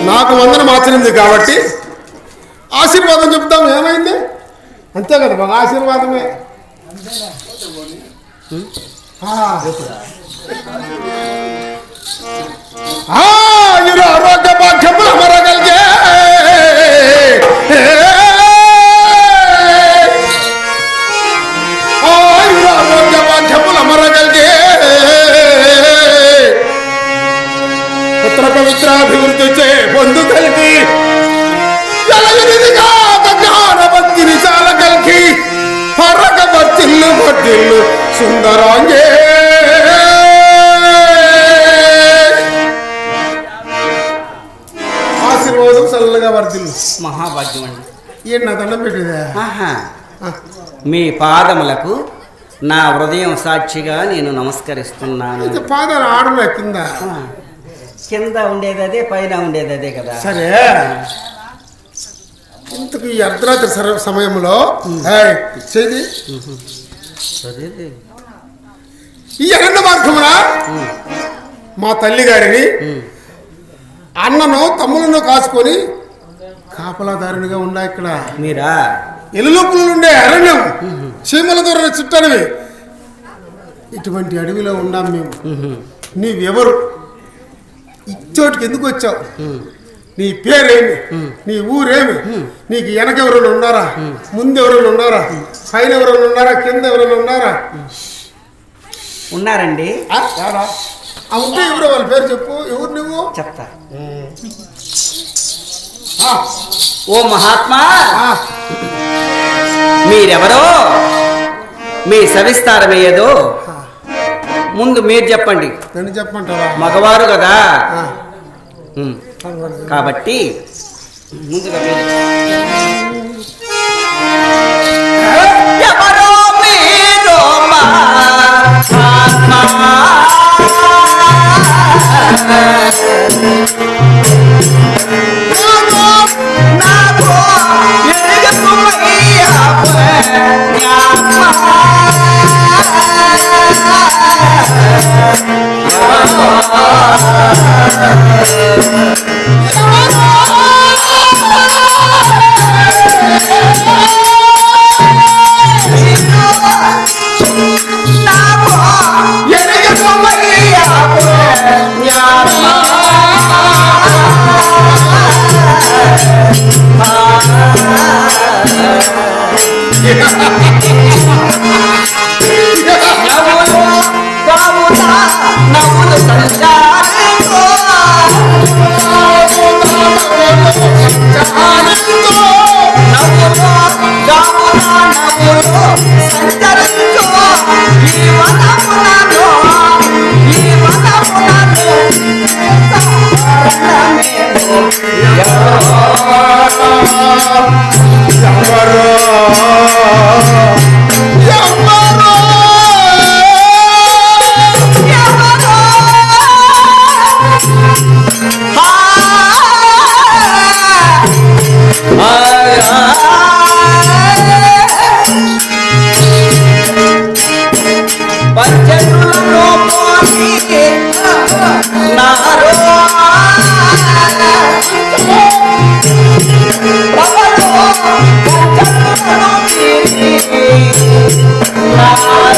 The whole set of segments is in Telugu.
నాకు వందనం ఆచరింది కాబట్టి ఆశీర్వాదం చెప్తాం. ఏమైంది? అంతే కదా, బాగా ఆశీర్వాదమే. ఆరోగ్య భాగ్యములు మరగలిగే ఆరోగ్య భాగ్యములు మరగలిగే పుత్ర పవిత్రాభివృద్ధి చే పొందు కలిగి జ్ఞానవంతిని చాల కలిగి పరగ వర్తిల్లు వర్తిల్లు సుందరాంగే. ఆశీర్వాదం చల్లగా వర్తిల్లు. మహాభాగ్యం అండి. ఏంటి నా దండం పెట్టేదా? మీ పాదములకు నా హృదయం సాక్షిగా నేను నమస్కరిస్తున్నాను. పాదాలు ఆడలే, కింద కింద ఉండేది అదే, పైన ఉండేది అదే కదా. సరే, ఇంతకు ఈ అర్ధరాత్రి సమయంలో చేది ఈ అరణ్య మార్గమున మా తల్లి గారిని అన్నను తమ్ములను కాచుకొని కాపలాదారునిగా ఉండా. ఇక్కడ మీరా ఎలులోపులు ఉండే అరణ్యం, చీమల దూర చుట్టనివి, ఇటువంటి అడవిలో ఉన్నాం మేము. నీవెవరు? ఇచ్చోటికి ఎందుకు వచ్చావు? నీ పేరేమి? నీ ఊరేమి? నీకు వెనకెవరైనా ఉన్నారా? ముందు ఎవరైనా ఉన్నారా? పైన ఎవరైనా ఉన్నారా? కింద ఎవరైనా ఉన్నారా? ఉన్నారండి. ఉంటే ఎవరో వాళ్ళ పేరు చెప్పు. ఎవరు నువ్వు? చెప్తా. ఓ మహాత్మా, మీరెవరో, మీ సవిస్తారమయ్యేదో ముందు మీరు చెప్పండి. నన్ను చెప్పమంటావా? మగవారు కదా, కాబట్టి ముందుగా ఎవరో మీరు Ah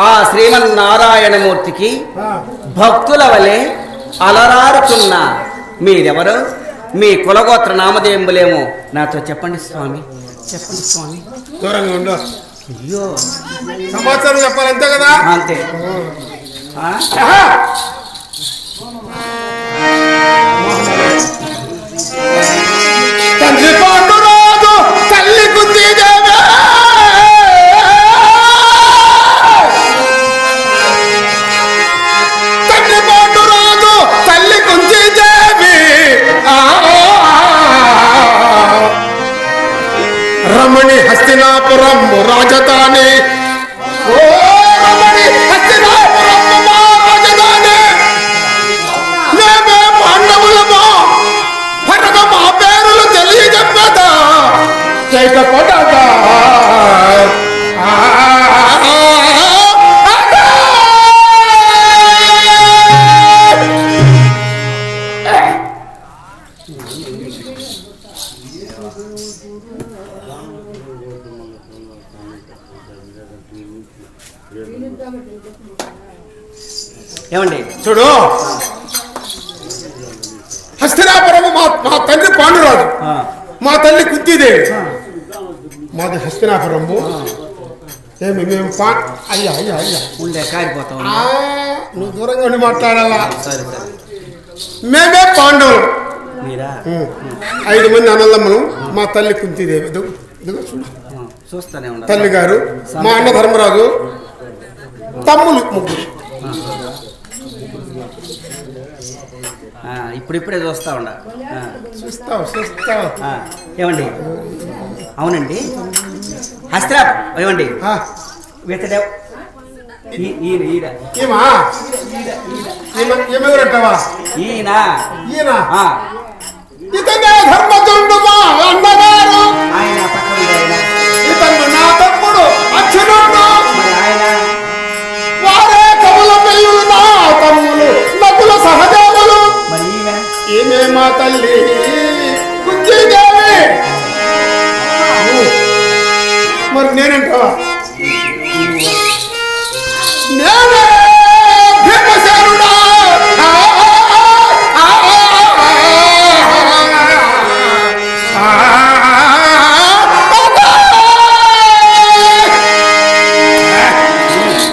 ఆ శ్రీమన్నారాయణమూర్తికి భక్తుల వలె అలరారుతున్న మీరెవరు? మీ కులగోత్ర నామధేయములేమో నాతో చెప్పండి స్వామి, చెప్పండి స్వామి. దూరంగా ఉండు. అయ్యో, సమాచారం చెప్పాలి అంతే కదా. అంతే. తండ్రి పాటు రాదు తల్లి కుంది దేవే, తండ్రి పాటు రాదు తల్లి కుంది దేవి, రమణి హస్తినాపురం రాజధాని, ఓ రమణి హస్తినాపురం మా రాజధాని, మేమే పాండవులమో పరగ మా పేరులు తెలియజెప్పదా చైత పడదా. ఏమండి చూడు, హస్తినాపురము మా తండ్రి పాండురాజు, మా తల్లి కుంతీదేవి, మాది హస్తినాపురము. ఏమి మేము అయ్యా అయ్యా అయ్యా ఉండే కారిపోతాం. నువ్వు దూరంగా ఉండి మాట్లాడాలా. సరే సరే. మేమే పాండవులు, మీరా? 5 మంది అన్నదమ్ములు, మా తల్లి కుంతీదేవి. చూడు, చూస్తానే ఉండ తల్లి గారు, మా అన్న ధర్మరాజు, తమ్ములు 3. ఇప్పుడిప్పుడే చూస్తా ఉండ. చూస్తావు చూస్తావు. ఏమండి, అవునండి, హస్త్రా ఏమండి, వీతదేవ్ ఏమెవరంటావా? ఈయన ఈయన ఇతనే ధర్మజుండు మా అన్నగారు, ఆయన పక్కన ఆయన, ఇతను నా తమ్ముడు అచ్యునుడు, ఆయన వారే కవుల పిల్లులు, నా తమ్ములు నకుల సహదేవులు. మరి ఈమె మా తల్లి కుంతీదేవి. మరి నేనంటావా? నేనే భీమసేనుడా.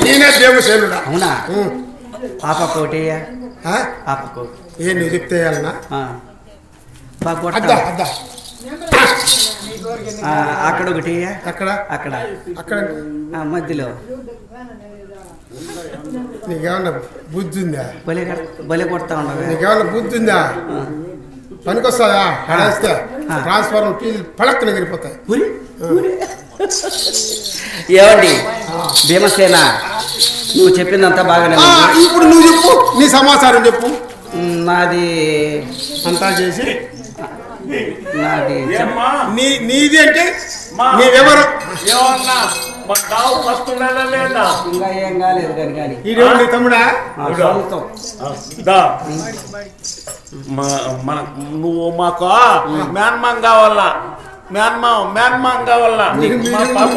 నేనే భీమసేనుడా. అవునా? పాప కోటయ్యా, పాప కోట ఏ నువ్వు చెప్తే వేయాలనా? అద్దా అద్దా, అక్కడ ఒకటి, అక్కడ అక్కడ అక్కడ మధ్యలో. నీకేమన్నా బుద్ధి ఉందా? బలి కొడతా ఉండవు. నీకేమన్నా బుద్ధి ఉందా? పనికొస్తాయా? పడేస్తే ట్రాన్స్ఫార్మర్ ఫీజులు పడక్కన ఎగిరిపోతాయి. ఏమండి భీమసేన, నువ్వు చెప్పిందంతా బాగానే. ఇప్పుడు నువ్వు చెప్పు, నీ సమాచారం చెప్పు. నాది అంతా చేసి నాది నీది అంటే నీవెవరు? ఇంకా ఏం కాలేదు కానీ ఈడేవు నీ తమ్ముడా? నువ్వు మాకు మేనమాం కావాలా? మేనమావ కావాలా మా పాప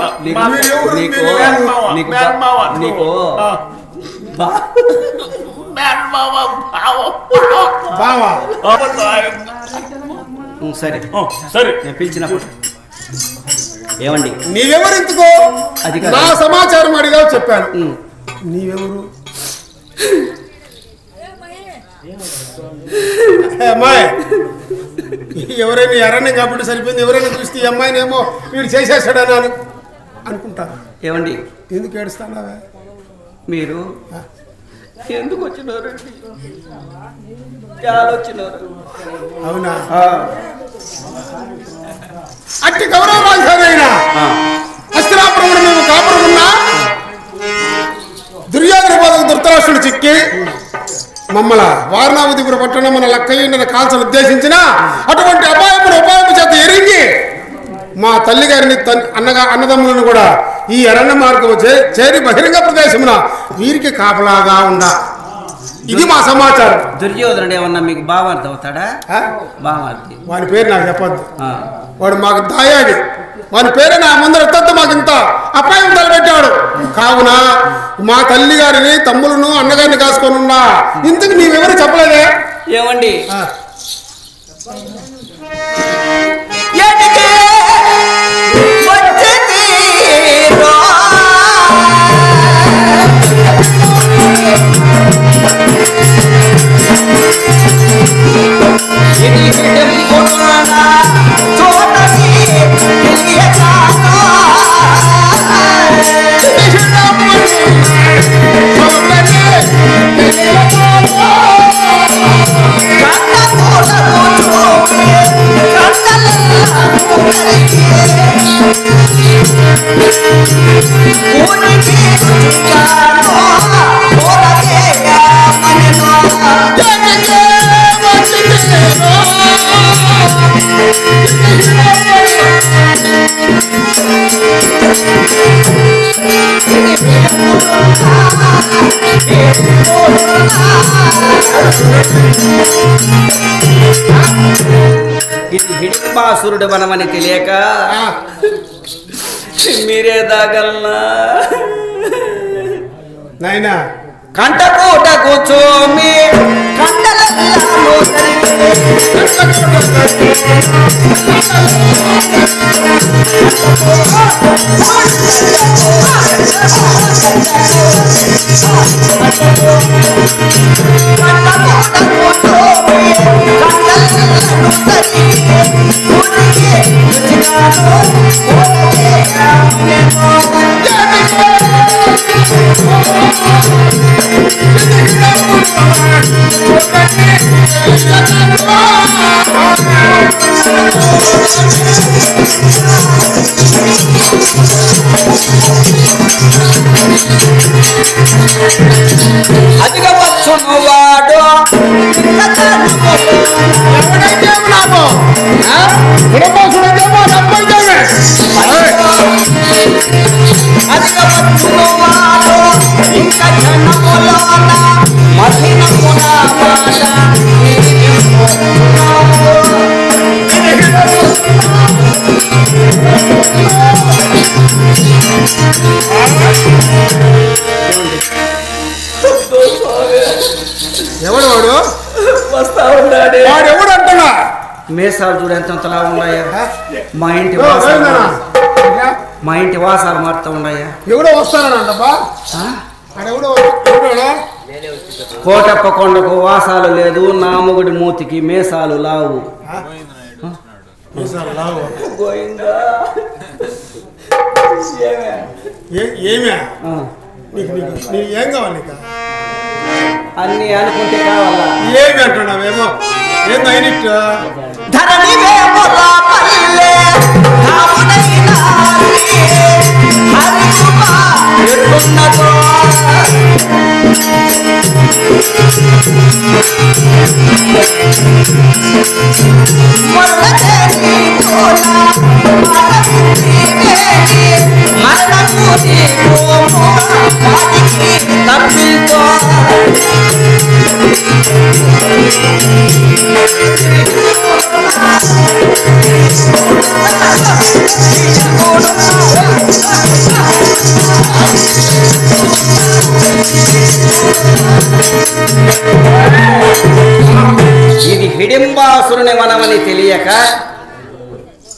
నీకు బావా సరే సరే నేను పిలిచినప్పుడు ఏమండి నీవెవరు ఎందుకో అది నా సమాచారం అడిగా చెప్పాను. నీవెవరు? అమ్మాయి ఎవరైనా అరణ్యం కాబట్టి సరిపోయింది. ఎవరైనా చూస్తే ఈ అమ్మాయిని ఏమో వీడు చేసేసాడని అనుకుంటారు. ఏమండి ఎందుకు ఏడుస్తానావే? మీరు ఎందుకు వచ్చినారండి? చాలా వచ్చినారు. అవునా? అట్టి గౌరవ రాజధాని హస్తినాపురంలో మేము కాపురం ఉన్నా దుర్యోధన బాధకు ధృతరాష్ట్రుడు చిక్కి మమ్మల వారణావతిపుర పట్టణం మన లక్కయ్య కాల్చను ఉద్దేశించిన అటువంటి ఉపాయము చేత ఎరిగి మా తల్లి గారిని అన్నదమ్ములను కూడా ఈ అరణ్య మార్గము చేరి బహిరంగ ప్రదేశమున వీరికి కాపలాగా ఉండ. ఇది మా సమాచారం. దుర్యోధనుడు ఏమన్నా మీకు బావార్థం అవుతాడా? బావార్థి వాని పేరు నాకు చెప్పద్దు. వాడు మాకు దాయాది. వాని పేరు నా ముందర ఎత్త మాకు ఇంత అపాయం తలపెట్టాడు. కావున మా తల్లి గారిని తమ్ములను అన్నగారిని కాసుకొని ఉన్నా. ఇంతకు నీవెవరు చెప్పలేదే? ఏమండి ఇది హిడింబాసురుడు మనమని తెలియక మీరే దాగలనా నాయనా? కంటకోట కూర్చోమి అదిగా వచ్చును వాడు అదిగా వచ్చును వాడు ఇంకా జనములోన మహిళమున ఎవడు వాడు? వస్తా ఉన్నాడే. వాడు ఎవడు అంటున్నా? మేసాలు చూడు ఎంతలా ఉన్నాయా? మా ఇంటి వాసాలు మారుతూ ఉన్నాయా? ఎవడో వస్తానంటబ్బా. కోటప్ప కొండకు వాసాలు లేదు, నామగుడి మూతికి మేసాలు లావు. ఏమే ఏం కావాలి? అన్ని అనుకుంటే కావాలా? ఏమి అంటున్నావేమో? ఏంది అయినట్టు? ధరణి తప్పితో ఎవని మనమని తెలియక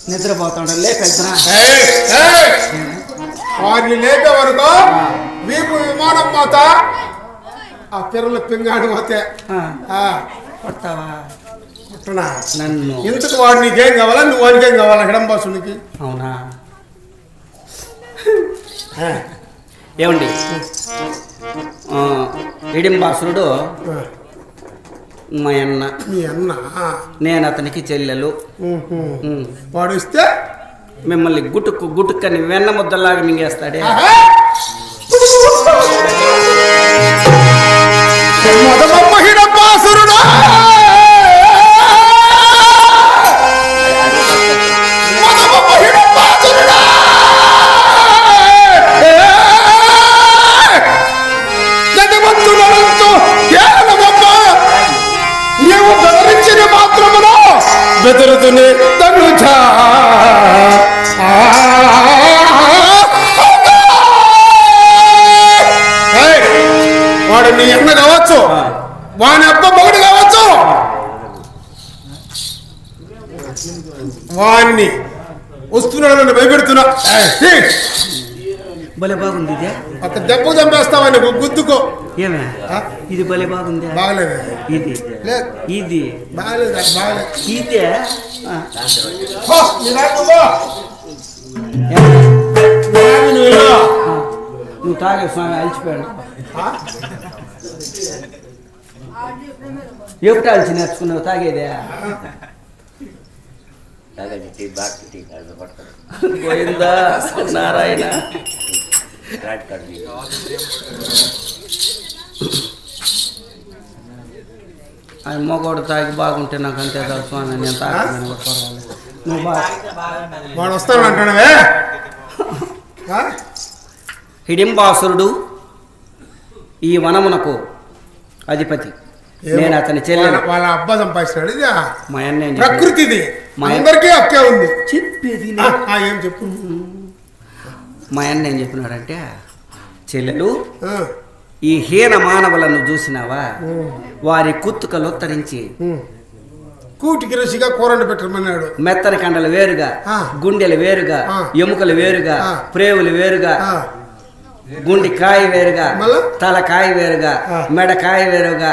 నిద్రపోతాడు. లేపెత్తనా వారిని లేపే వరకు వీపు విమానం పోత ఆ పిర్రలు పింగాడు పోతే కొడతావా? కొట్టనా? నన్ను ఇంతకు వాడు నీకేం కావాలా, నువ్వు వాడికేం కావాలా? హిడంబాసునికి అవునా? ఏమండి, హిడింబాసురుడు మా అన్న, మీ అన్న, నేను అతనికి చెల్లెలు. వాడు ఇస్తే మిమ్మల్ని గుటుక్కని వెన్న ముద్దలాగా మింగేస్తాడే. హిడంబాసురుడు బెదరుతునే తనుజా వాడు నీ అన్న కావచ్చు, వాని అబ్బ మొగుడు కావచ్చు, వాణ్ణి వస్తున్నాడు భయపెడుతున్నా. భలే బాగుంది ఇదే. ఒక దెబ్బ చంపేస్తావని గుద్దుకో. ఏమే ఇది భలే బాగుంది. బాగలేదు ఇది ఇది బాగలేదు, బాగలేదు ఇదే. నువ్వు తాగే స్వామి అలిచిపోయాడు. ఎప్పుడు అలిచి నేర్చుకున్నావు తాగేదే? పోయిందా నారాయణ. ఆయన మొగోడు తాగి బాగుంటే నాకు అంతే కాదు స్వామి. నేను తాగను పర్వాలేదు. నువ్వు వాడు వస్తాడు అంటాడే. హిడింబాసురుడు ఈ వనమునకు అధిపతి. నేను అతని చెల్లెలు. వాళ్ళ అబ్బా సంపాదిస్తాడు. ఇది మా అన్న ప్రకృతిది, అందరికీ హక్కే ఉంది. చెప్పేది ఏం చెప్పు. మా అన్న ఏం చెప్పినాడంటే, చెల్లెలు ఈ హీన మానవులను చూసినావా, వారి కుత్తుకలు ఉత్తరించి కూటికి రుచిగా కూరండి పెట్టమన్నాడు. మెత్తని కండలు వేరుగా, గుండెలు వేరుగా, ఎముకలు వేరుగా, ప్రేవులు వేరుగా, గుండి కాయ వేరుగా, తలకాయ వేరుగా, మెడకాయ వేరుగా,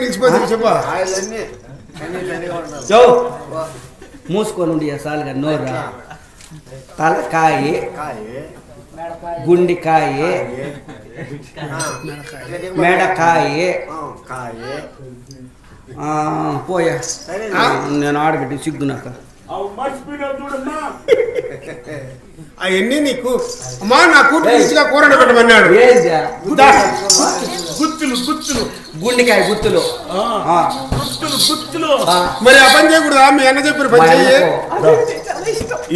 నిలిచిపోతుంది. చెప్పా మూసుకొని సాలుగా నోరా. తలకాయ, గుండికాయ, మెడకాయ. పోయా నేను ఆడబెట్టి సిగ్గునాక అవన్నీ నీకు. అమ్మా నా కూతురుగా కూరని పెట్టమన్నాడు. గుత్తులు గుత్తులు గుండికాయ గుత్తులు గుత్తులు గుత్తులు. మరి ఆ పని చేయకూడదా? మీ అన్న చెప్పిన పని చెయ్యి.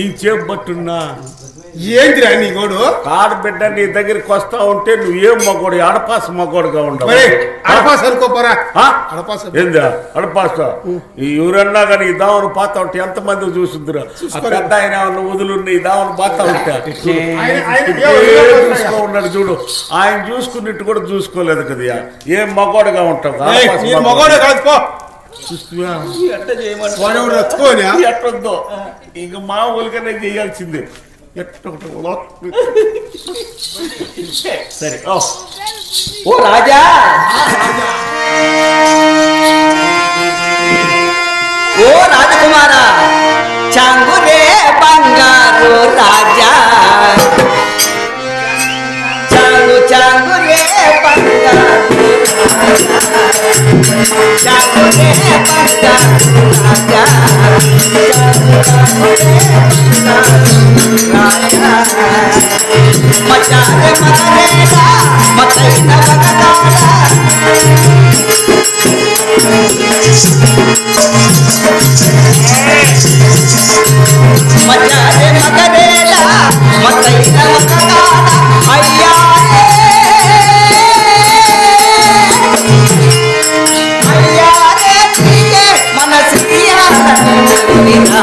ఈ చేపట్టున్నా ఏంటిరా నీ గోడు? ఆడబిడ్డ నీ దగ్గరికి వస్తా ఉంటే నువ్వేం మగోడు, అడపాస మగోడుగా ఉండవు. అడపాస అనుకోపోరా. ఏందా అడపాస? ఈ ఎవరన్నా కానీ ఈ దావను పాత ఉంటే ఎంతమంది చూసుందిరా? పెద్ద ఆయన వదులు ఈ దావను పాత ఉంటే చూసుకో ఉన్నాడు చూడు. ఆయన చూసుకున్నట్టు కూడా చూసుకోలేదు కదా. ఏం మగోడుగా ఉంటావు? మగోడే కాదు పో. ఎట్టొద్దో ఇంక మామూలుగానే చేయాల్సిందే. సరే ఓ రాజా, ఓ రాజకుమారా, చాంగురే బంగారు రాజా, చాంగురే బంగారు చాంగురే బంగారు రాజా, మచారే మరేరా మతైన వగదాల మచారే మగరేలా మతైన వగదాల అయ్యా అయ్యా రే నీకే మనసియా రనినా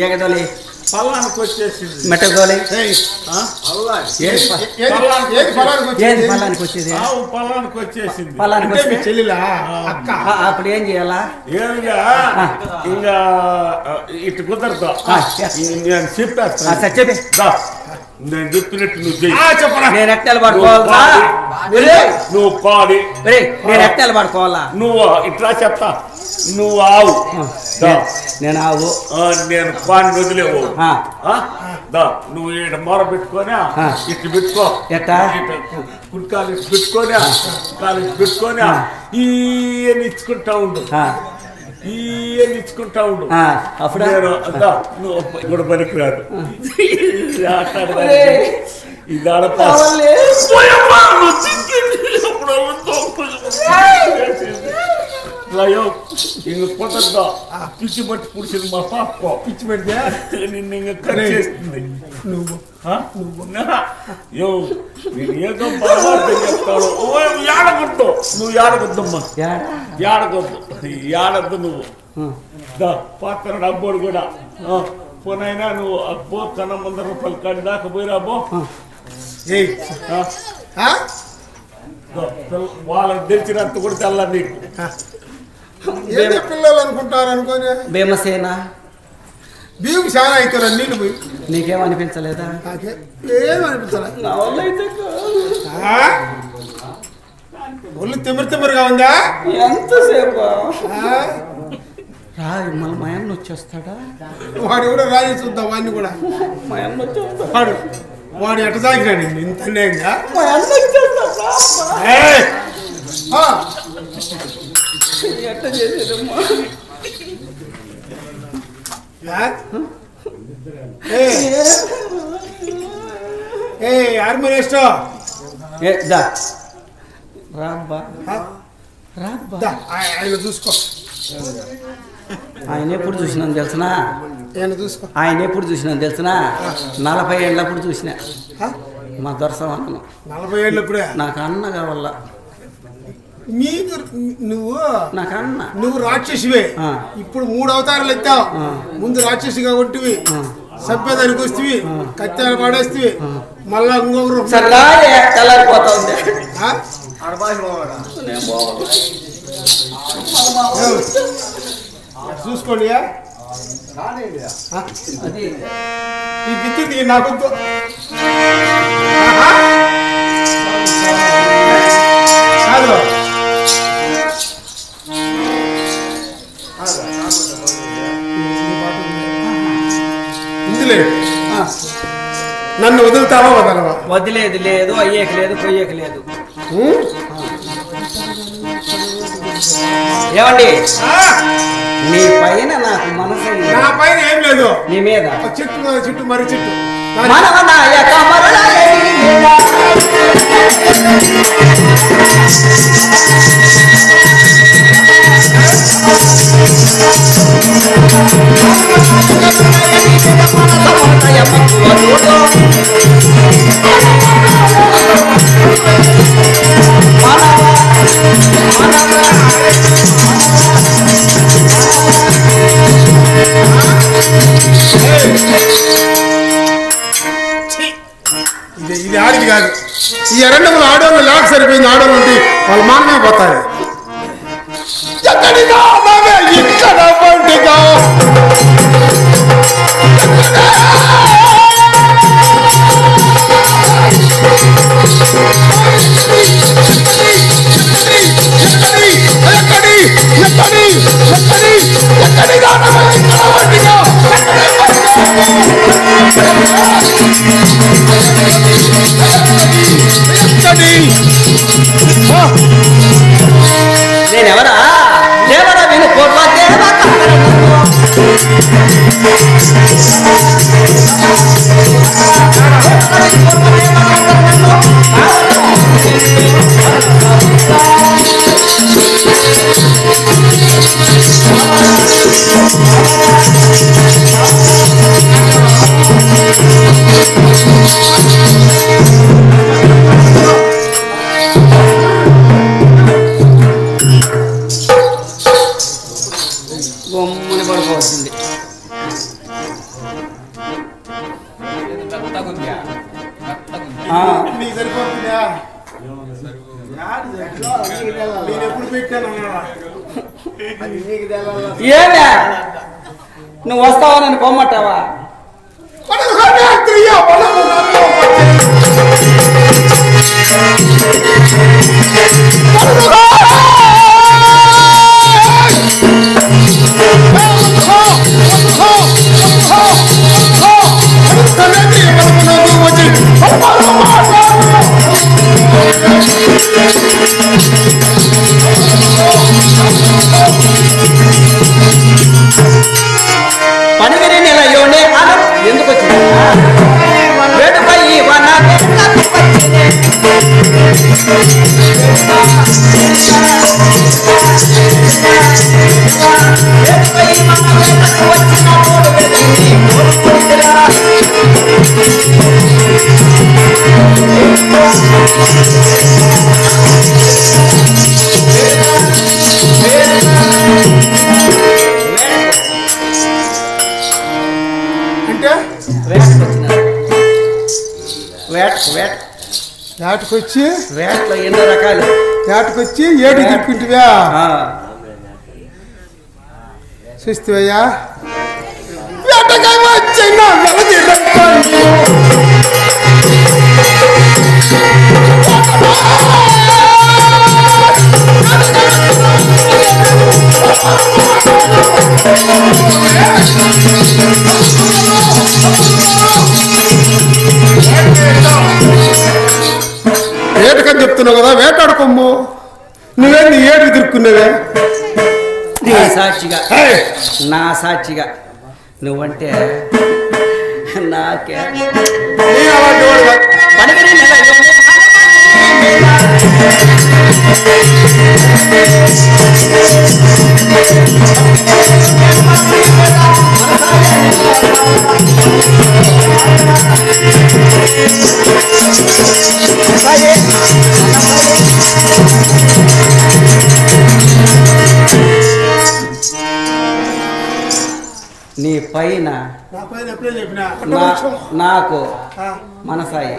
ఎగదోలి పల్లానికి వచ్చేసింది మెట్టదోలి పల్లానికి వచ్చేసింది పల్లానికి వచ్చి చెల్లిలా అక్క అప్పుడు ఏం చేయాలా ఏమిగా ఇంకా ఇటు కుదరదు నేను చెప్పేస్తాను చెప్పి నేను చెప్పినట్టు నువ్వు చెయ్యి. నేను ఎట్టెలు పడుకోవాలా నువ్వు పాడి నేను ఎట్టెలు పడుకోవాలా నువ్వు ఇట్లా చెప్తా నువ్వు ఆవు నేను ఆవు నేను పాని వదిలేవు నువ్వు ఈడ మొర పెట్టుకొని ఇటు పెట్టుకో ఎట్టా కుట్కాలు ఇటు పెట్టుకొని కాలు పెట్టుకొని ఈ ఇచ్చుకుంటా ఉండు ఇచ్చుకుంటా ఉండు అప్పుడు నేను నువ్వు కూడా పనికిరాదు ఇది ఆడపా ఇంక కుదరదా పిచ్చి పట్టి పుడిచింది మా పాప పిచ్చి పెడితే నిన్ను ఇంకా కరిచేస్తుంది నువ్వు నేను ఏదో పరమార్థం చెప్తాడు ఏడగొద్దు నువ్వు ఏడగొద్దమ్మా ఏడగొద్దు ఏడద్దు నువ్వు పక్కన డబ్బోడు కూడా పోనైనా నువ్వు అబ్బో కన్నా 100 రూపాయలు కాడి దాకా పోయిరా అబ్బో వాళ్ళకి తెలిసినంత కూడా తెల్ల నీకు పిల్లలు అనుకుంటారు అనుకోని భీమసేన భీము చాలా అవుతారు నీళ్ళు పోయి నీకేమనిపించలేదా ఏమనిపించలేదు ఒళ్ళు తిమ్మరిగా ఉందా ఎంతసేపు మళ్ళీ మా అన్న వచ్చేస్తాడా వాడు కూడా రాజు చూద్దాం వాడిని కూడా మా అన్న వచ్చేస్తాడు వాడు ఎట్ట సాగిరాడు ఇంత అన్యాయంగా మా అన్న ఎట్ట చేసేదమ్మా హార్మోనిస్టో ఆయన చూసుకో ఆయన ఎప్పుడు చూసినాను తెలిసిన చూసుకో ఆయన ఎప్పుడు చూసినాను తెలిసిన 40 ఏళ్ళప్పుడు చూసిన మా దొరసం అన్నను 40 ఏళ్ళప్పుడే నాకు అన్న కావాల మీకు నువ్వు నాకన్నా నువ్వు రాక్షసివే. ఇప్పుడు 3 అవతారాలు ఎత్తావు. ముందు రాక్షసిగా ఉంటివి, సభ్యదానికి వస్తేవి, కత్యాలు పాడేస్తేవి, మళ్ళా ఇంకొకరు పోతుంది. చూసుకోండి ఈ విద్యుత్ నాకు కాదు. ఇందులే నన్ను వదులుతావా వదలవా? వదిలేదు లేదు, అయ్యేకి లేదు, పొయ్యేకి లేదు. ఏమండి నీ పైన నాకు మనసు. నా పైన ఏం లేదు. నీ మీద చెట్టు మరి చెట్టు ఇది ఆడిది కాదు. ఈ అరణ్యంలో ఆడవాళ్ళు లాక్ సరిపోయింది. ఆడవాళ్ళు ఉంటే వాళ్ళ మానమే పోతారు. ఎక్కడిగా ఇక్కడ పండుగ నేనెవరా దేవరా విను కోట్ల దేవ గమ్ముని పడిపోతుంది. నీకు సరిపోతుందా? నేను ఎప్పుడు పెట్టాను? ఏమే నువ్వు వస్తావా నన్ను పొమ్మంటావా? పనిగిరి నిలయోనే అనం ఎందుకు వచ్చింది? వేడుపై వన వేటకొచ్చి వేటలో ఎన్నో రకాలు. వేటకొచ్చి ఏడు తిప్పుకుంటువా? చూస్తావయ్యా వేటకాయ వచ్చిన వేటకని చెప్తున్నావు కదా, వేటాడుకోమ్ము. నువ్వేంది ఏడు తిరుక్కునేవే? సాక్షిగా నా సాక్షిగా నువ్వంటే నాకే పనిగిరి నెల పైన నా పైన ఎప్పుడే చెప్పినా నాకు మనసాయి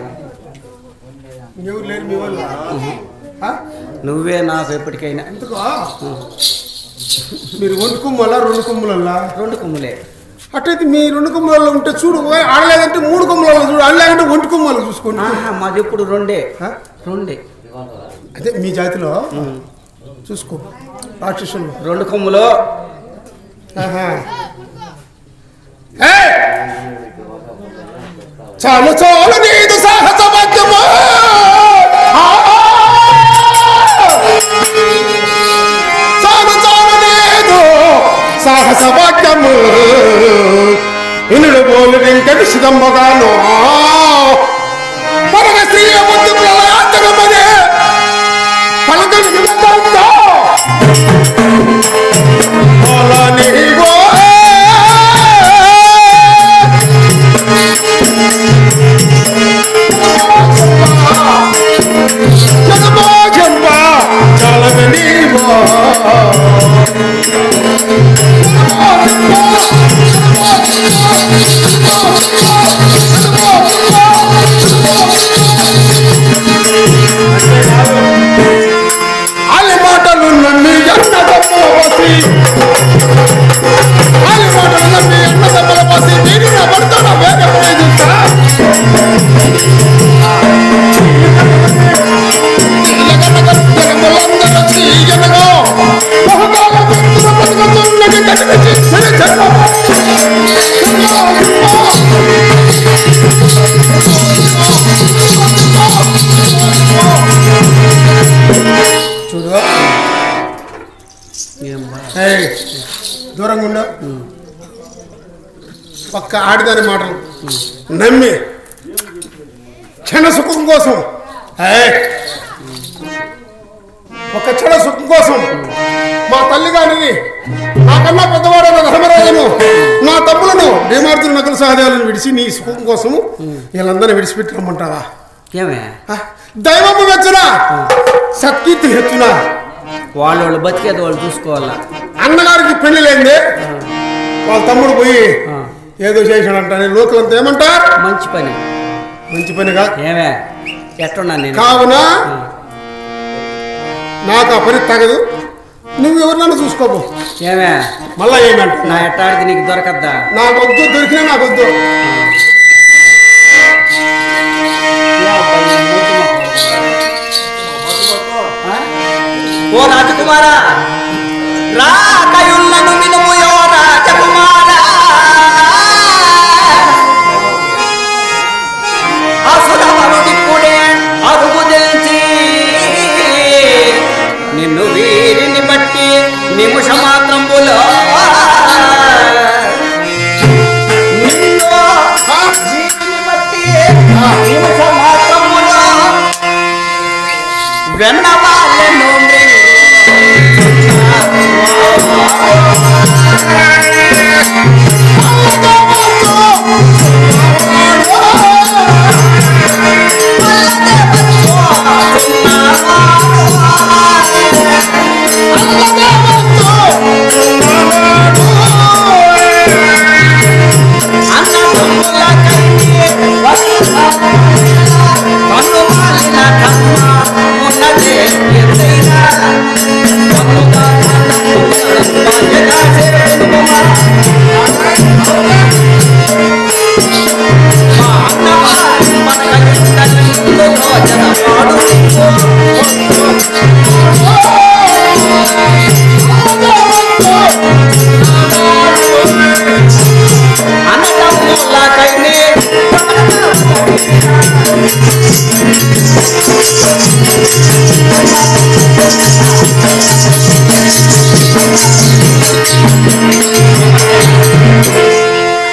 ఎవరు లేరు మీ వాళ్ళు నువ్వే నాకు ఎప్పటికైనా ఎందుకో మీరు 2 కొమ్ములా 2 కొమ్ములల్లా 2 కొమ్ములే. అట్టయితే మీ 2 కొమ్ములలో ఉంటే చూడు, ఆడలేదంటే 3 కొమ్ములలో చూడు, ఆడలేదంటే 1 కొమ్ములు చూసుకోండి. మాది ఎప్పుడు 2 అదే మీ జాతిలో చూసుకో రాక్షసులు 2 కొమ్ములు. చాలు చాలు నీదు సాహస మధ్యమా చాలు చాలు నీదు సాహస వాక్యము ఇనుడు బోలు వెంకటి సిదంబగాను పరమ స్త్రీ ఉద్యమనే పలకని నిమిత్తంతో నీవో అలి మాటలు నమ్మి అన్నదమ్ముల వసి దీనిని పడతాడా వేరే చూడు దూరంగా ఉండ పక్క ఆడిదాని మాటలు నమ్మి క్షణ సుఖం కోసం ఒక క్షణ సుఖం కోసం మా తల్లి గారిని నాకన్నా పెద్దవాడైన ధర్మరాజును నా తమ్ములను భీమార్జున నకుల సహదేవులను విడిచి నీ సుఖం కోసము వీళ్ళందరినీ విడిచిపెట్టి రమ్మంటావా? దైవము వెచ్చున సత్కీర్తి హెచ్చున వాళ్ళు బతికేది వాళ్ళు చూసుకోవాలా. అన్నగారికి పెళ్లి లేదే వాళ్ళ తమ్ముడు పోయి ఏదో చేశాడంట లోకలంతా ఏమంటారు? మంచి పనిగా ఎట్టున్నా నేను కావున నాకు ఆ పని తగదు, నువ్వు ఎవరినైనా చూసుకోబో. మళ్ళా ఏమంట నా ఎట్టాడికి నీకు దొరకద్దా? నాకొద్దు, దొరికినా నాకొద్దు. ఓ రాజకుమారా రాకయుళ్ళను వినుముయో రాజకుమారా అసురవరుడిప్పుడే అరుగు తెల్చి నిన్ను వీరిని బట్టి నిమిష మాత్రంబులో నిమిష మాత్రములో వెన్నవాళ్ళను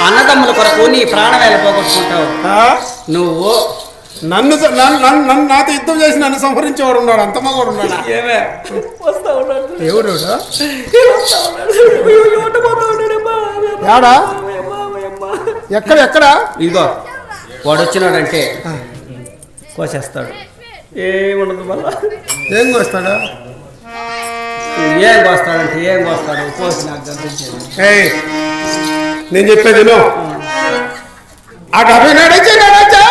అన్నదమ్ముల కొరకు నీ ప్రాణవేళ పోగొట్టుకుంటావు. నువ్వు నన్ను నాతో యుద్ధం చేసి నన్ను సంహరించేవాడు ఉన్నాడు, అంత మగవాడు ఉన్నాడు. ఎవడు ఎక్కడ ఇదిగో వాడు వచ్చినాడంటే కోసేస్తాడు. ఏముండదు మళ్ళా. ఏం కోస్తాడు? ఏం కోస్తాడంటే ఏం కోస్తాడు? కోసి నాకు కనిపించేది నేను చెప్పేది అటు నడిచి నడచా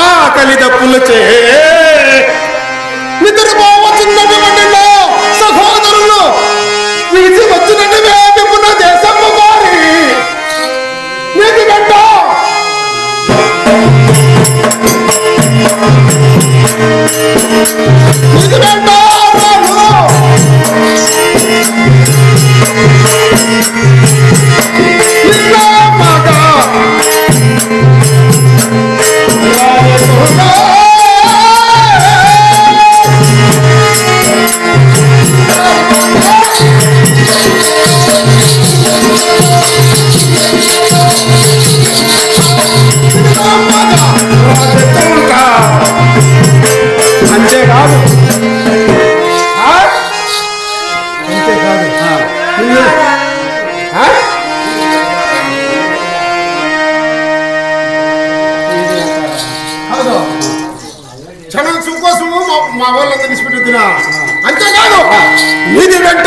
ఆకలి దప్పులచే నిద్రపోవచ్చున్నటువంటి సహోదరులు విడిచి వచ్చినట్టు వేపున దేశము వారి నీతి గంట నీతి గంట అంతేకాదు క్షణం సుఖోసము మా వాళ్ళంతా నిష్పెట్టుతున్నా అంతేకాదు నీది వెంట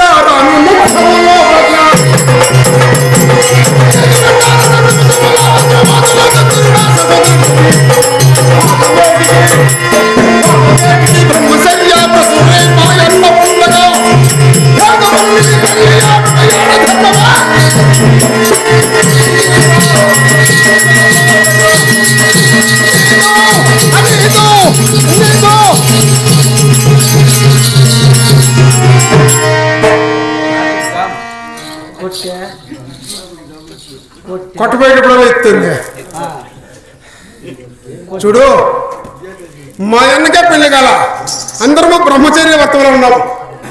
కొట్టబోయేటప్పుడు ఎత్తుంది చూడు మా అన్నకే పెళ్లి కాల అందరము బ్రహ్మచర్య వ్రతంలో ఉన్నాము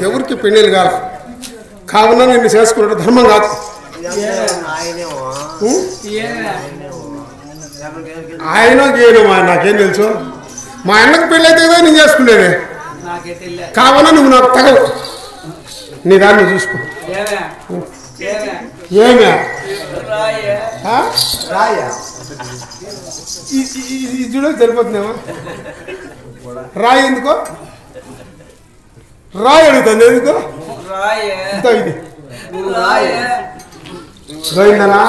ఎవరికి పెళ్లిళ్ళు కాల కావున నిన్ను చేసుకున్నట్టు ధర్మం కాదు ఆయన నాకేం తెలుసు మా అన్నకు పెళ్ళి అయితే కదా నేను చేసుకునేది కావున నువ్వు నాకు తగవు నీ దాన్ని చూసుకో ఏమే ఇది చూడ సరిపోతుందేమో రాయి ఎందుకో రాయి అడుగుతుంది ఎందుకో ఇది గోవిందనా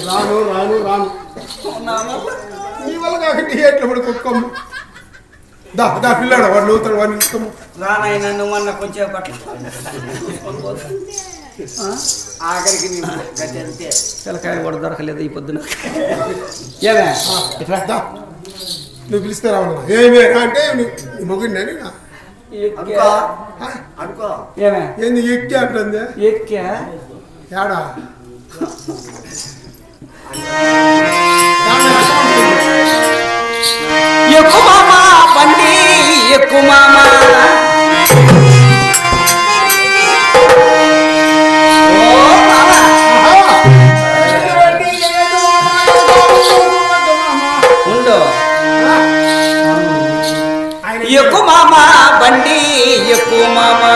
రాను రాను రాను నీ వల్ల కాకుండా ఎట్లా పడి కుక్కమ్మ దా పిల్లాడు వాడు నవ్వుతాడు వాడిని ఇస్తాము రానైనా నువ్వు అన్న కొంచెం ఆఖరికి పిల్లకాయ కూడా దొరకలేదు ఈ పొద్దున ఏమే నువ్వు పిలిస్తే రావాలి ఏమే అంటే మొగ్గుండి ఏంది ఎక్కి అంటుంది ఎక్కా ఏడా ఎక్కువ మామా బండి ఎక్కువ మామా ఉండు ఎక్కువ మామా బండి ఎక్కువ మామా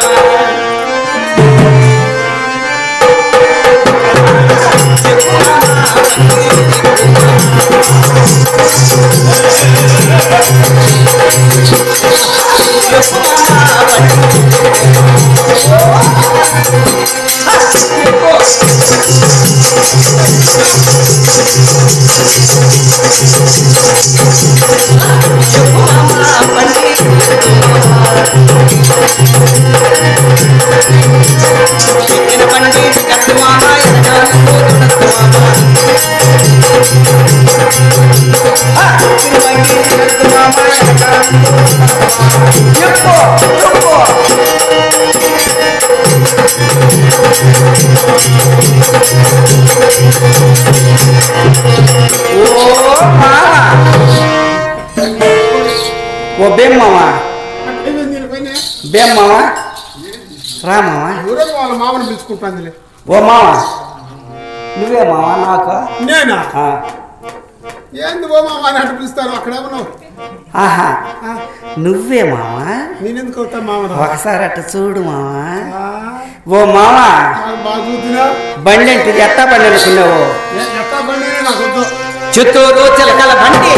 ఓ బేమ్మా బేమ్మా రామావా వాళ్ళ మామని పిలుచుకుంటాను ఓ మామ నువ్వే మామ నాకు నేనా ఏంది ఓ మామ అని అంటే పిలుస్తాను అక్కడేమన్నావు. ఆహా నువ్వే మావా? నేనెందుకు అవుతా మామ? ఒకసారి అట్ట చూడు మావా. ఓ మావా బాగా చూద్దినా బండి అంటే ఎట్టా బండి అనుకున్నావు? ఎట్టా బండి నాకు వద్దు. చిత్తూరు చిలకల బండి,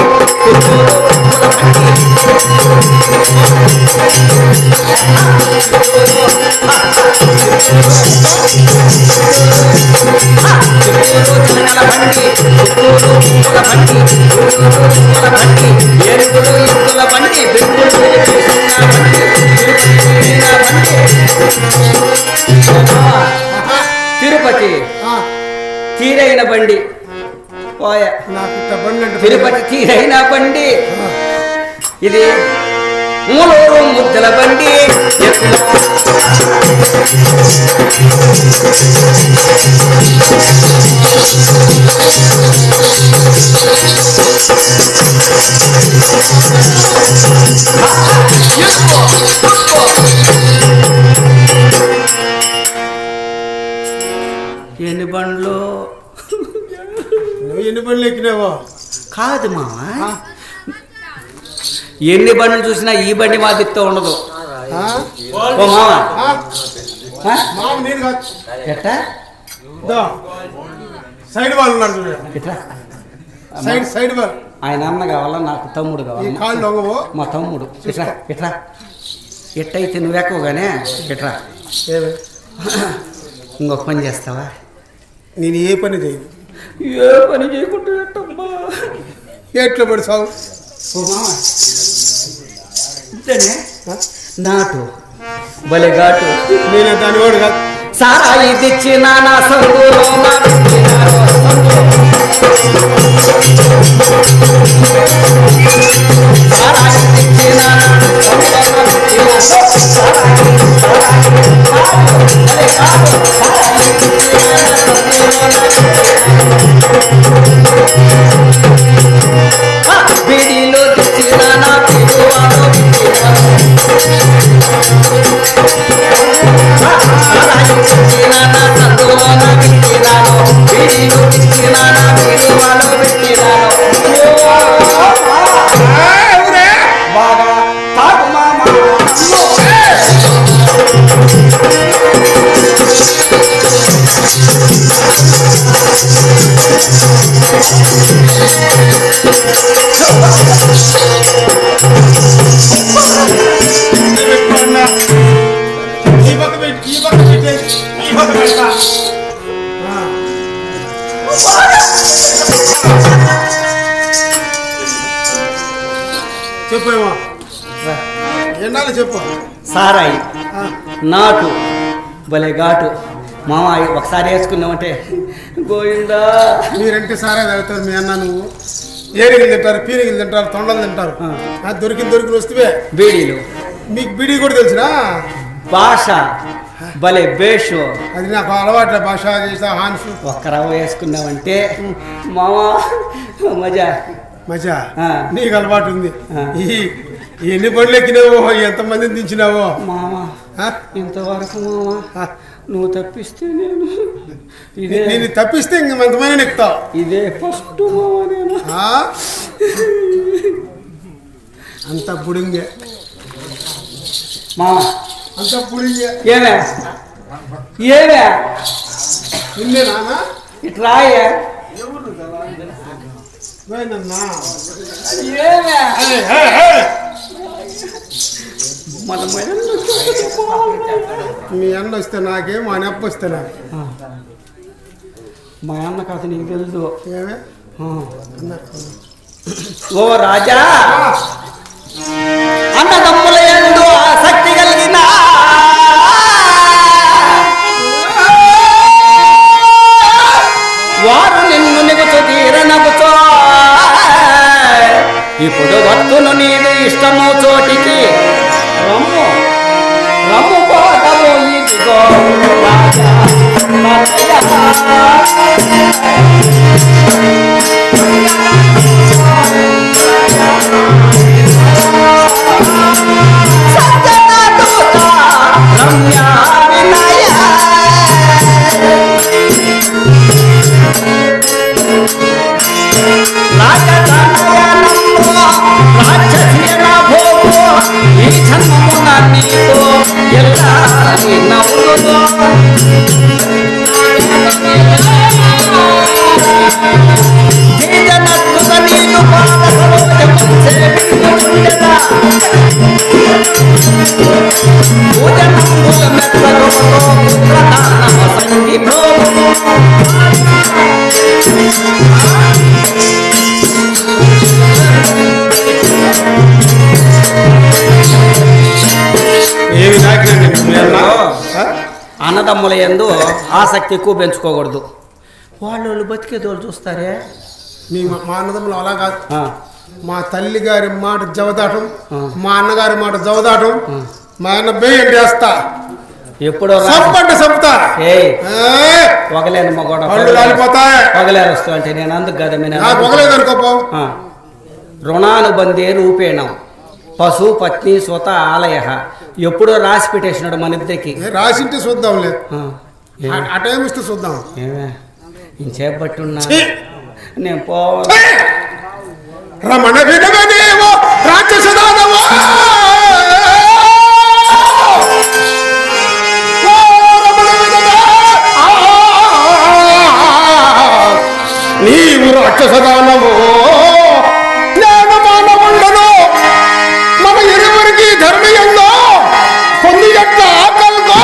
తిరుపతి తీరైన బండి పోయా. నాకు బండి అంటే తిరుపతి తీరైన బండి, ఇది మూలూరు ముద్దల బండి. ఎన్ని బండ్లు? నువ్వు ఎన్ని బండ్లు ఎక్కినావో? కాదు మావా, ఎన్ని బండ్లు చూసినా ఈ బండి మాదిరితో ఉండదు. ఓ మావా మామ నేను కాదు. ఎట్టా సైడ్ వాళ్ళు ఉన్నారు. ఎట్లా? సైడ్ వాళ్ళు. ఆయన అన్న కావాలా, నాకు తమ్ముడు కావాలి. కాళ్ళు దొంగవు. మా తమ్ముడు. ఎట్లా ఎట్లా ఎట్టయితే నువ్వెక్కవగానే ఎట్రా. ఇంకొక పని చేస్తావా? నేను ఏ పని చేయను. ఏ పని చేయకుండా ఎట్టమ్మా ఎట్లా పడిసావు? ఓ మామ ఇంతేనే నాటు భలే ఘాటు. నేను దాని వాడు కాదు. సారాయి తెచ్చిన నా సందులో బీడీలో తెచ్చిన నా బాగా తాగు మామ. చెప్పేమో ఎన్నాళ్ళు చెప్పు. సారాయి నాటు భలే ఘాటు మామ. ఒకసారి వేసుకున్నామంటే గోయిందా. మీరంటే సారా తాగుతారు మీ అన్న. నువ్వు ఏరిగిలు తింటారు, పీరిగిలు తింటారు, తొండలు తింటారు. దొరికి వస్తే బీడీలు. మీకు బీడీ కూడా తెలిసినా? భాష భలే బేషు. అది నాకు అలవాట్లే. భాష చేసా హాన్సు. ఒక్క రవ్వ వేసుకున్నామంటే మామా మజా మజా. నీకు అలవాటు ఉంది. ఈ ఎన్ని బండ్లు ఎక్కినావో, ఎంతమందిని దించినావో మామా. ఇంతవరకు మామా నువ్వు తప్పిస్తే నేను ఇదే. నేను తప్పిస్తే ఇంక ఎంతమంది ఎక్కుతావు. ఇదే ఫస్ట్ మామా. నేను అంత బుడింగే మామా. అంత బుడింగే. ఏమే ఏమే నిన్నే నానా ఇట్రాయే పోయినన్నా. ఏమే మీ అన్న వస్తే నాకేం, మా నెప్ప వస్తే నాకు. మా అన్న కథ నీకు తెలుసు. ఏమే ఓ రాజా, అన్నదమ్ముల యందు ఆసక్తి కలిగిన వారు నిన్ను నిగుచు తీరనగుచో. ఇప్పుడు వత్తును నీదు ఇష్టము చోటికి రమ్ము రమ్ము పోతము ఇదిగో రాజా. రాజా అన్నదమ్ముల యందు ఆసక్తి ఎక్కువ పెంచుకోకూడదు. వాళ్ళు బతికేదోళ్ళు చూస్తారే. మా అన్నదమ్ములు అలా కాదు. మా తల్లి గారి మాట జవదాటం, మా అన్నగారి మాట జవదాటం. మా అన్న బేయం చేస్తా ఎప్పుడో సంపుతా ఒకలేను ఒకలేరు వస్తూ అంటే నేను అందుకు కదా ఒకలేదనుకోపో. రుణానుబంధే రూపేణం పశు పత్ని స్వత ఆలయ. ఎప్పుడో రాసి పెట్టేసినాడు మన ఇద్దరికి. రాసింటే చూద్దాంలే, ఆ టైం ఇస్తే చూద్దాం. ఇంచేపట్టున్నా నేను పోవాలి. రమణ వినవనేవో రాక్షసదానవో నీవు రాక్షసదానవో నేను మానవుండను. మన ఇరువురికి ధర్మయంలో పొంది ఎట్ల ఆకల్గో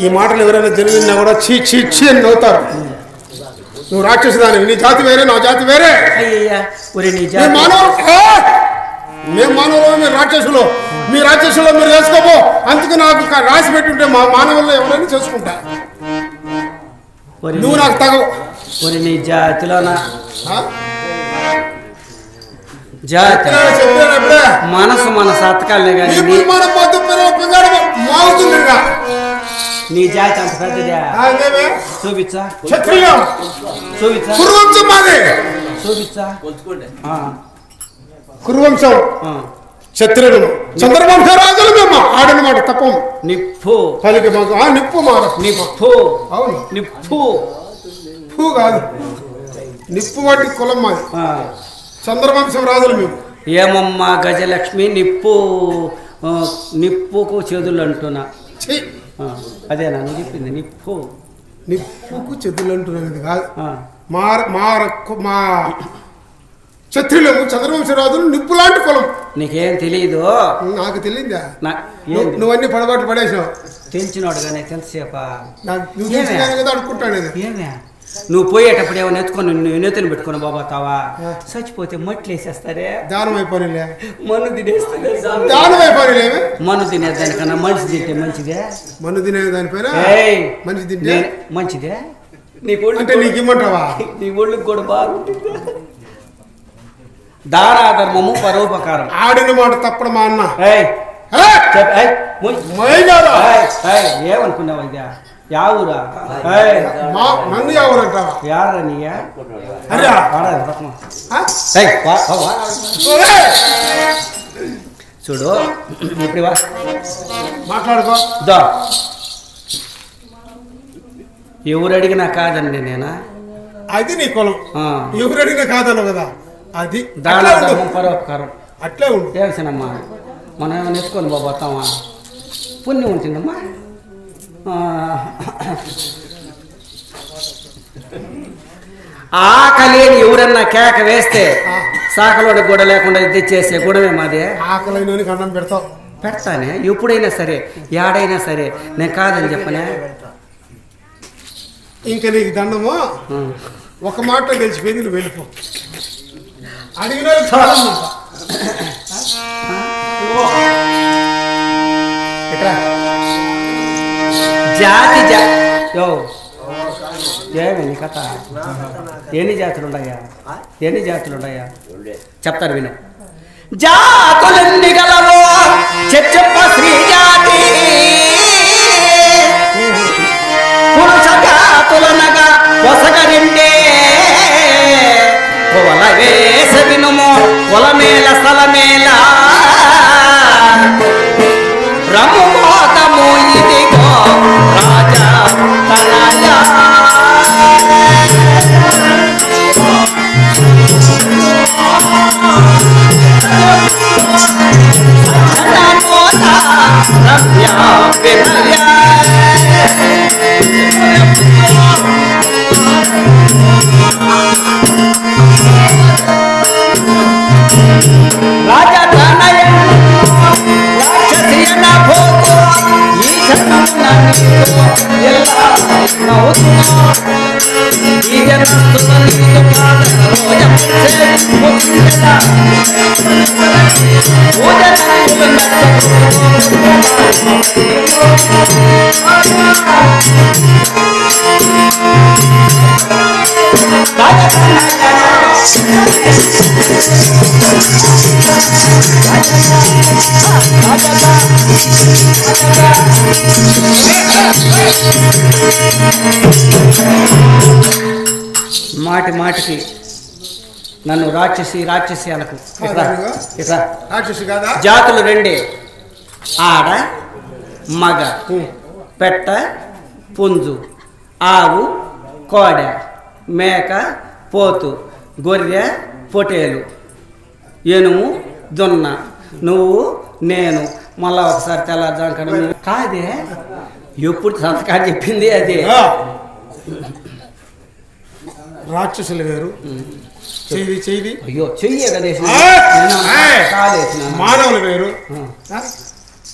ఈ మాటలు ఎవరైనా జరిగినా కూడా చీ చీ చీ అని నవ్వుతారు. నువ్వు రాక్షసుదాని, నీ జాతి వేరే, నా జాతి వేరే. మేము మానవులు, మీరు రాక్షసులు. మీ రాక్షసులో మీరు చేసుకోపో. అందుకు నాకు రాసి పెట్టుంటే మా మానవుల్లో ఎవరైనా చేసుకుంటా. నువ్వు నాకు తగవు. నీ జాతిలోనా జాతి మనసు మన సతకాలే కానీ నీ జాతి అంత పెద్దదా? చూపించా చూపించా చూపించా. కురువంశం క్షత్రియులు, చంద్రవంశ రాజులు మేము ఆడనమాట తప్పం. నిప్పు పలికి నిప్పు మాట. నిప్పు అవును, నిప్పు పూ కాదు, నిప్పు వాటి కులం మాది. చంద్రవంశం రాజులు మేము. ఏమమ్మా గజలక్ష్మి నిప్పుకు చేదులు అంటున్నా. అదేనా నువ్వు చెప్పింది? నిప్పుకు చెదులు అంటున్నది కాదు. మా క్షత్రియులు చంద్రవంశరాజులు నిప్పు లాంటి కులం. నీకేం తెలియదు? నాకు తెలియదా? నువ్వన్నీ పడబాటు పడేసావు. తెలిసినోడుగానే తెలిసేపా కదా అనుకుంటాను. ఏమే నువ్వు పోయేటప్పుడు ఏమో నెత్తుకొని నెత్తుని పెట్టుకుని బాబాతావా? చచ్చిపోతే మట్లు వేసేస్తారే. దానం అయిపోయిలే, మన్ను తినేస్తుంది. దానం అయిపోయిలే. మన్ను తినేదానికన్నా మనిషి తింటే మంచిదే. మన్ను తినే దానిపైన మనిషి తింటే మంచిదే. అంటే నీకు ఇమ్మంటావా? నీ ఒళ్ళుకి కూడా బాగుంటుంది. దారాధర్మము పరోపకారం. ఆడిన మాట తప్పడు మా అన్న. ఏమనుకున్నావు? ఇదా యావురా? నన్ను యావురు అంటావా? యారనియా చూడు ఇప్పుడు మాట్లాడుకో. ఎవరు అడిగినా కాదండి నేనా? అది నీ కులం. ఎవరు అడిగినా కాదన్నావు కదా, అది దారాధర్మం పరోపకారం. అట్లే ఉండు. తెలిసినమ్మా మనం ఏమైనా ఎత్తుకొని పోతామా? పుణ్యం ఉంటుందమ్మా. ఆకలేని ఎవరన్నా కేక వేస్తే సాకలోని గూడ లేకుండా తెచ్చేసే గుణమే మాదే. ఆకలిని అన్నం పెడతావు. పెడతానే ఎప్పుడైనా సరే, ఏడైనా సరే. నేను కాదని చెప్పనే. ఇంకా నీకు దండము ఒక మాట తెలిసిపోయింది, నువ్వు వెళ్ళిపో. అడిగిన జాతి ఏమి నీ కథ ఎన్ని జాతులు ఉన్నాయా చెప్తారు విను. జాతులెన్ని గలవో చెప్ప శ్రీ జాతి పురుష జాతులనగా పొసగరిండే కొల వేస వినుము కొలమేల స్థలమేల రమోతము ఇదిగో రాజా తనయా మాటి మాటికి నన్ను రాక్షసి అనకు. రాక్షసి కాదా? జాతులు రెండే, ఆడ మగ, పెట్ట పుంజు, ఆవు కోడె, మేక పోతు, గొర్రె పొటేలు, ఏనుము జొన్న, నువ్వు నేను. మళ్ళా ఒకసారి తెల్లారుజామున కాదే ఎప్పుడు సంతకాలు చెప్పింది అదే. రాక్షసులు వేరు, చెయ్యి అయ్యో చెయ్యే కదా. మానవులు వేరు,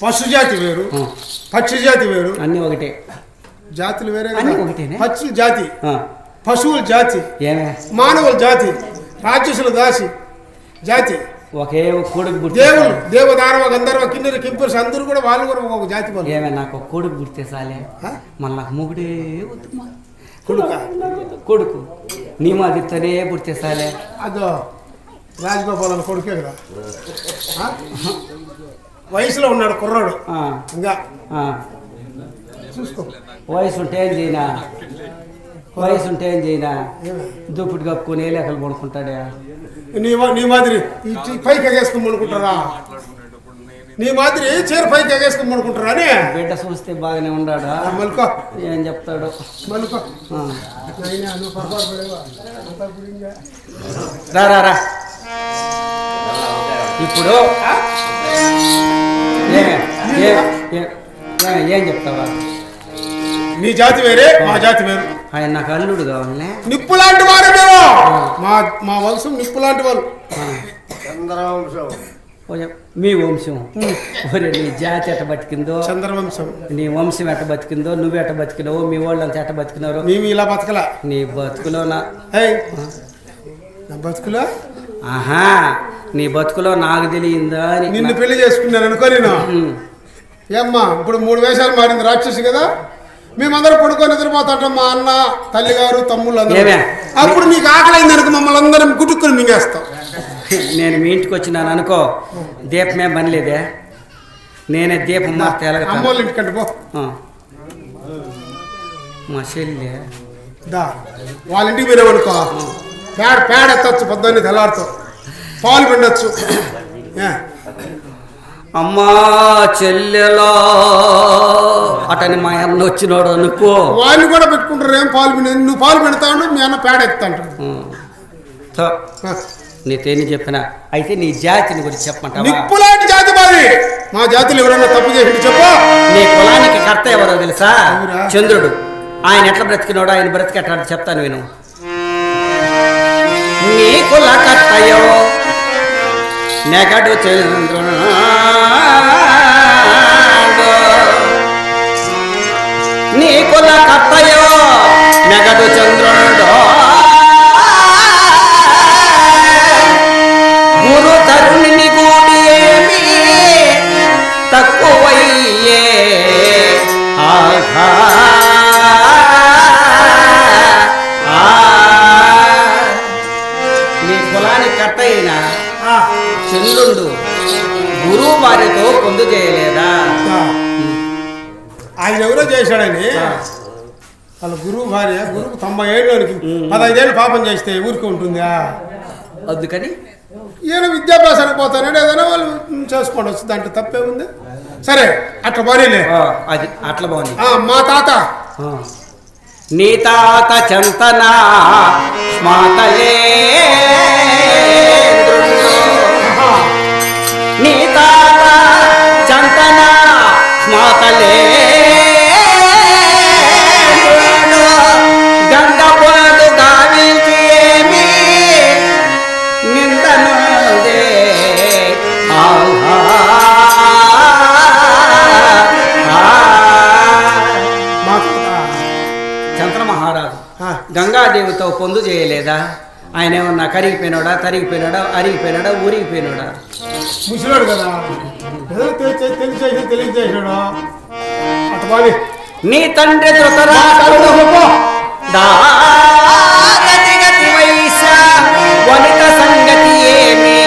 పశు జాతి వేరు, పక్షి జాతి వేరు, అన్ని ఒకటే. జాతులు వేరే, పక్షుల జాతి, పశువుల జాతి, మానవుల జాతి, రాక్షసుల జాతి ఒకే కొడుకు. దేవుడు దేవదానవ గంధర్వ కిన్నెర కింపురుష అందరూ కూడా వాళ్ళు కూడా ఒక జాతి. ఏమే నాకు కొడుకు పుడితే చాలే, మళ్ళీ నాకు మొగుడే వద్దు. కొడుకు నీ మాదిరితోనే పుడితే చాలే. అదో రాజగోపాల్ కొడుకే కదా, వయసులో ఉన్నాడు కుర్రాడు. ఇంకా చూసుకో, వయసు ఉంటే ఏం చేయనా దుప్పుడు కప్పుకొని లేఖలు పడుకుంటాడా? నీ మాదిరి పైకి ఎగేసుకుని పడుకుంటారా? నీ మాదిరి చీర పైకి ఎగేసుకుని పడుకుంటారా అని బిడ్డ చూస్తే బాగానే ఉన్నాడా? మలుకో ఏం చెప్తాడు? మలుకో రా ఇప్పుడు ఏం చెప్తావా? నీ జాతి వేరే, మా జాతి వేరు. ఆయన నాకు అల్లుడు కావాలనే. నిప్పు లాంటి వారు మేము, మా వంశం నిప్పు లాంటి వాళ్ళు. మీ వంశం ఒరే, నీ జాతి ఎట్ట బతికిందో, చంద్రవంశం, నీ వంశం ఎట్ట బతికిందో, నువ్వు ఎట్ట బతికినావు, మీ వాళ్ళంతా ఎట్ట బతికినారు. మేము ఇలా బతకలా. నీ బతుకులో నా బతుకులో నీ బతుకులో నాకు తెలియందా అని. నిన్ను పెళ్లి చేసుకున్నాను అనుకో నేను. ఏమ్మా ఇప్పుడు 3 వేషాలు మారింది రాక్షసి కదా, మేమందరం పడుకొని నిద్రపోతాంటాం, మా అన్న తల్లిగారు తమ్ముళ్ళు అందరూ. అప్పుడు నీకు ఆకలైంది అనుకో మమ్మల్ని అందరం గుట్టుకుని మింగేస్తాం. నేను మీ ఇంటికి వచ్చినాను అనుకో, దీపమే పనిలేదే, నేనే దీపం మార్తే అమ్మోళ్ళ ఇంటికంటే పో. మా చెల్లి వాళ్ళ ఇంటికి మీరు అనుకో, పేడ ఎత్తచ్చు, పొద్దున్నే తెల్లారుతావు, పాలు పిండొచ్చు. అమ్మా చెల్లెలో అటని మా అన్న వచ్చినాడు అనుకో, వాళ్ళు కూడా పెట్టుకుంటారు. ఏం పాలు పిండి, నువ్వు పాలు పెడతాడు, మీ అన్న పేడ ఎత్తాడు. నీతేని చెప్పినా అయితే నీ జాతిని గురించి చెప్పమంటావా? నిప్పులాంటి జాతి మాది. మా జాతిలో ఎవరైనా తప్పు చేసి చెప్పు. నీ కులానికి కర్త ఎవరో తెలుసా? చంద్రుడు. ఆయన ఎట్లా బ్రతికినాడో, ఆయన బ్రతికెట్లా చెప్తాను విను. నీ కుల కర్తయో నెగడు చంద్రుడు, నీ కుల కర్తయో నెగడు చంద్రుడు, గురు తరుణిని గూడి ఏమి తక్కువయ్యే. ఆఘా భార్యతో పొందు చేయలేదా? ఆయన ఎవరో చేశాడని వాళ్ళ గురువు భార్య గురువు 90 ఏళ్ళకి 15 ఏళ్ళు పాపం చేస్తే ఊరికి ఉంటుందా? అందుకని ఈయన విద్యాభ్యాసానికి పోతానంటే ఏదైనా వాళ్ళు చేసుకోండి వచ్చి దాంట్లో తప్పే ఉంది. సరే అట్లా భార్యలే, అది అట్లా బాగుంది. మా తాత నీ తాత చంతనా స్మాతలే, నీ తాత చంతనా స్మాతలే గంగ పొలదు గావించి ఏమి నిందనుదే. చంద్ర మహారాజు గంగాదేవితో పొందు చేయలేదా? ఆయన ఏమన్నా కరిగిపోయినాడా, తరిగిపోయినాడా, అరిగిపోయినాడా, ఊరిగిపోయినాడా? ముసలాడు కదా, తెలియజేసాడు అటు బాగా. నీ తండ్రి ధృతరాష్ట్రుడు దాగతి వైశ వనిత సంగతి ఏమి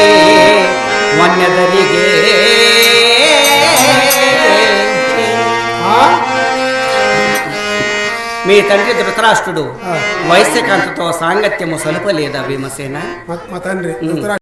వన్యదరిగే. మీ తండ్రి ధృతరాష్ట్రుడు వైశ్యకాంతతో సాంగత్యము సలుపలేదా భీమసేన? మా తండ్రి